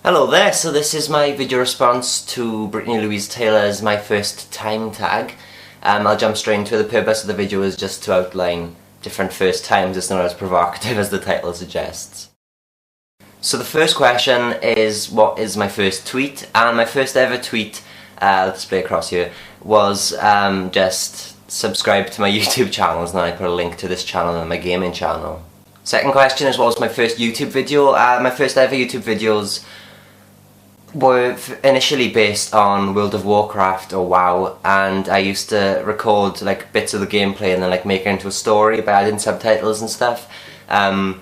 Hello there, so this is my video response to Brittani Louise Taylor's My First Time tag. I'll jump straight into it. The purpose of the video is just to outline different first times. It's not as provocative as the title suggests. So the first question is, what is my first tweet? And my first ever tweet, I'll display across here, was just subscribe to my YouTube channels, and then I put a link to this channel and my gaming channel. Second question is, what was my first YouTube video? My first ever YouTube videos were initially based on World of Warcraft or WoW, and I used to record like bits of the gameplay and then like make it into a story by adding subtitles and stuff. I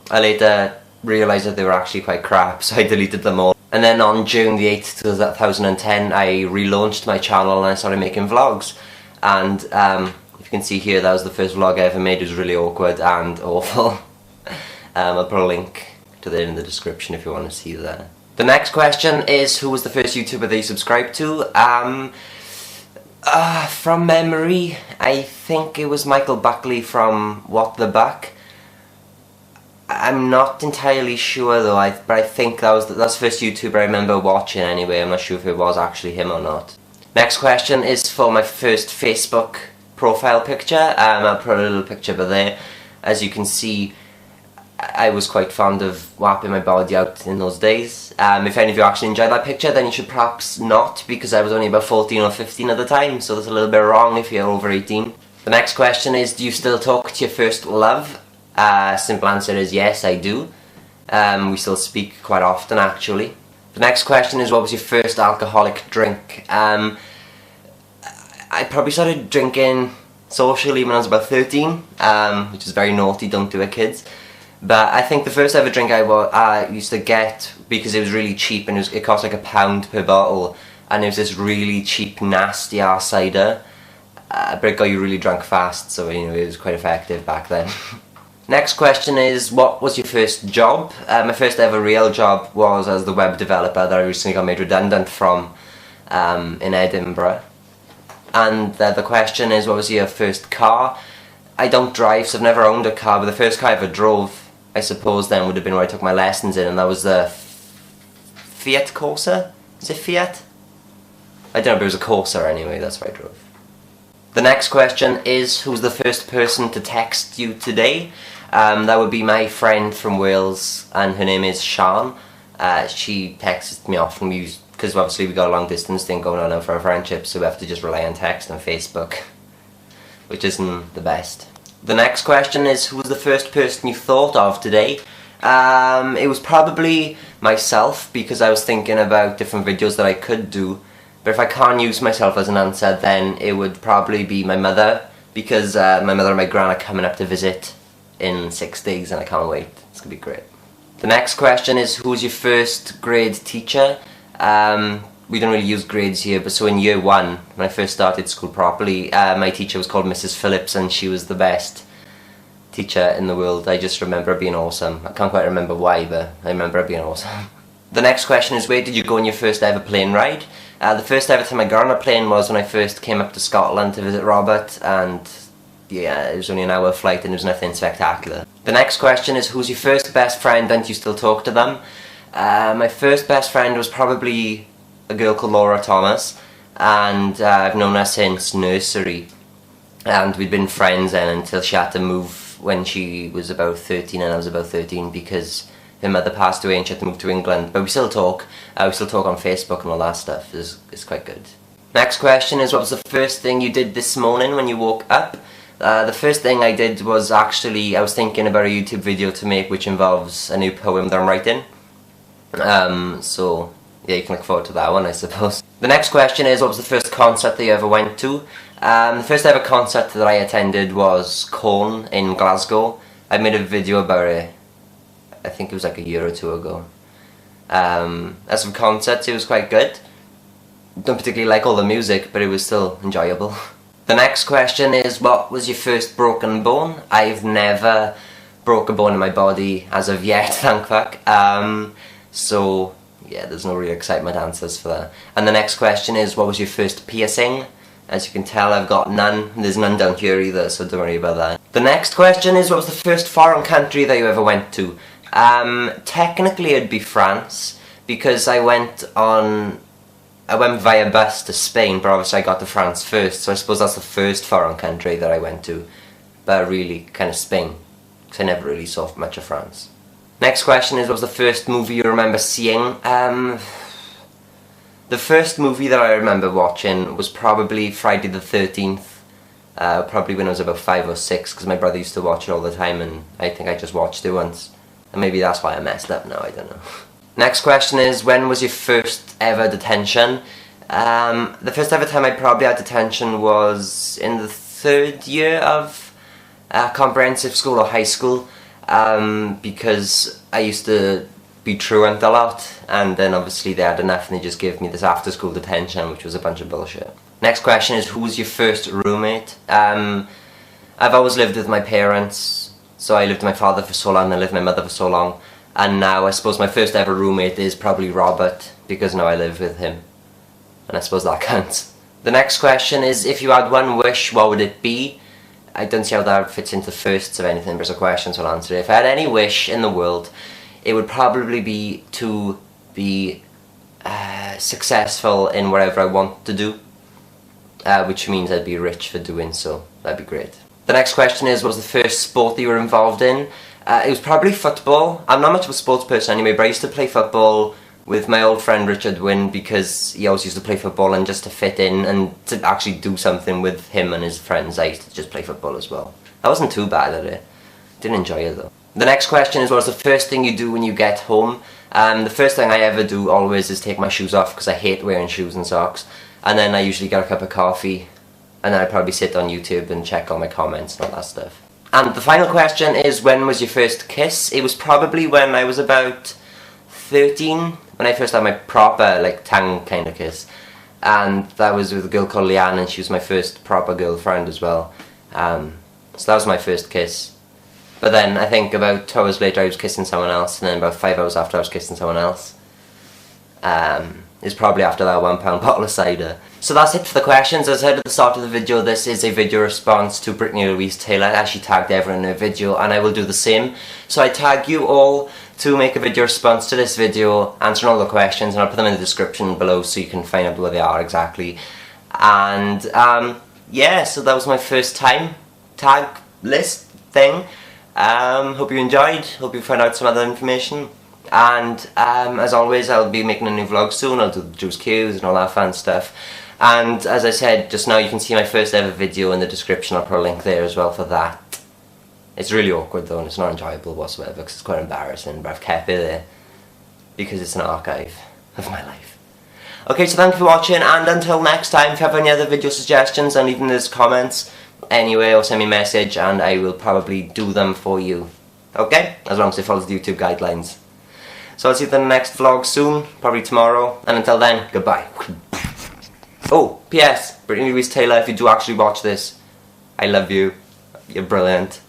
later realised that they were actually quite crap, so I deleted them all. And then on June the 8th, 2010, I relaunched my channel and I started making vlogs. And if you can see here, that was the first vlog I ever made. It was really awkward and awful. I'll put a link to that in the description if you want to see that. The next question is, who was the first YouTuber that you subscribed to? From memory, I think it was Michael Buckley from What the Buck. I'm not entirely sure though, but I think that's the first YouTuber I remember watching anyway. I'm not sure if it was actually him or not. Next question is for my first Facebook profile picture. I'll put a little picture over there. As you can see, I was quite fond of whapping my body out in those days. If any of you actually enjoyed that picture, then you should perhaps not, because I was only about 14 or 15 at the time, so that's a little bit wrong if you're over 18. The next question is, do you still talk to your first love? Simple answer is yes, I do. We still speak quite often, actually. The next question is, what was your first alcoholic drink? I probably started drinking socially when I was about 13, which is very naughty, don't do it, kids. But I think the first ever drink I used to get, because it was really cheap and it cost like £1 per bottle, and it was this really cheap, nasty ass cider, but it got you really drunk fast, so you know, it was quite effective back then. Next question is, what was your first job? My first ever real job was as the web developer that I recently got made redundant from in Edinburgh. And the question is, what was your first car? I don't drive, so I've never owned a car, but the first car I ever drove, I suppose then, would have been where I took my lessons in, and that was the Fiat Corsa? Is it Fiat? I don't know, but it was a Corsa anyway, that's what I drove. The next question is, who's the first person to text you today? That would be my friend from Wales, and her name is Sian. She texts me often, because obviously we got a long distance thing going on now for our friendship, so we have to just rely on text and Facebook, which isn't the best. The next question is, who was the first person you thought of today? It was probably myself, because I was thinking about different videos that I could do. But if I can't use myself as an answer, then it would probably be my mother, because my mother and my gran are coming up to visit in 6 days and I can't wait. It's gonna be great. The next question is, who was your first grade teacher? We don't really use grades here, but so in year 1, when I first started school properly, my teacher was called Mrs. Phillips, and she was the best teacher in the world. I just remember her being awesome. I can't quite remember why, but I remember her being awesome. The next question is, where did you go on your first ever plane ride? The first ever time I got on a plane was when I first came up to Scotland to visit Robert, and yeah, it was only an hour flight and it was nothing spectacular. The next question is, who's your first best friend and do you still talk to them? My first best friend was probably a girl called Laura Thomas, and I've known her since nursery, and we'd been friends then until she had to move when she was about 13 and I was about 13, because her mother passed away and she had to move to England. But we still talk. We still talk on Facebook and all that stuff. It's quite good. Next question is, what was the first thing you did this morning when you woke up? The first thing I did was actually, I was thinking about a YouTube video to make which involves a new poem that I'm writing. So yeah, you can look forward to that one, I suppose. The next question is, what was the first concert that you ever went to? The first ever concert that I attended was Korn in Glasgow. I made a video about it, I think it was like a year or two ago. As for concerts, it was quite good. Don't particularly like all the music, but it was still enjoyable. The next question is, what was your first broken bone? I've never broke a bone in my body as of yet, thank fuck. So yeah, there's no real excitement answers for that. And the next question is, what was your first piercing? As you can tell, I've got none. There's none down here either, so don't worry about that. The next question is, what was the first foreign country that you ever went to? Technically it'd be France, because I went via bus to Spain, but obviously I got to France first, so I suppose that's the first foreign country that I went to, but really kind of Spain, because I never really saw much of France. Next question is, what was the first movie you remember seeing? The first movie that I remember watching was probably Friday the 13th, probably when I was about 5 or 6, because my brother used to watch it all the time, and I think I just watched it once. And maybe that's why I messed up now, I don't know. Next question is, when was your first ever detention? The first ever time I probably had detention was in the 3rd year of comprehensive school or high school, because I used to be truant a lot, and then obviously they had enough and they just gave me this after school detention, which was a bunch of bullshit. Next question is, who was your first roommate? I've always lived with my parents, so I lived with my father for so long and I lived with my mother for so long, and now I suppose my first ever roommate is probably Robert, because now I live with him, and I suppose that counts. The next question is, if you had one wish, what would it be? I don't see how that fits into firsts of anything, but it's a question, so I'll answer it. If I had any wish in the world, it would probably be to be successful in whatever I want to do, which means I'd be rich for doing so. That'd be great. The next question is, what was the first sport that you were involved in? It was probably football. I'm not much of a sports person anyway, but I used to play football with my old friend Richard Wynn, because he always used to play football, and just to fit in and to actually do something with him and his friends, I used to just play football as well. I wasn't too bad at it. Didn't enjoy it though. The next question is, what's the first thing you do when you get home? The first thing I ever do always is take my shoes off, because I hate wearing shoes and socks. And then I usually get a cup of coffee, and then I probably sit on YouTube and check all my comments and all that stuff. And the final question is, when was your first kiss? It was probably when I was about 13, when I first had my proper, like, tongue kind of kiss. And that was with a girl called Leanne, and she was my first proper girlfriend as well. So that was my first kiss. But then, I think about 2 hours later I was kissing someone else, and then about 5 hours after I was kissing someone else. It's probably after that £1 bottle of cider. So that's it for the questions. As I said at the start of the video, this is a video response to Brittani Louise Taylor. I actually tagged everyone in her video, and I will do the same. So I tag you all to make a video response to this video, answering all the questions, and I'll put them in the description below so you can find out where they are exactly. And yeah, so that was my first time tag list thing. Hope you enjoyed, hope you found out some other information, and as always, I'll be making a new vlog soon. I'll do the juice cues and all that fun stuff, and as I said just now, you can see my first ever video in the description. I'll put a link there as well for that. It's really awkward though, and it's not enjoyable whatsoever, because it's quite embarrassing, but I've kept it there because it's an archive of my life. Okay, so thank you for watching, and until next time, if you have any other video suggestions, then leave them in the comments anyway, or send me a message and I will probably do them for you. Okay? As long as it follows the YouTube guidelines. So I'll see you in the next vlog soon, probably tomorrow, and until then, goodbye. Oh, P.S. Brittani Louise Taylor, if you do actually watch this, I love you. You're brilliant.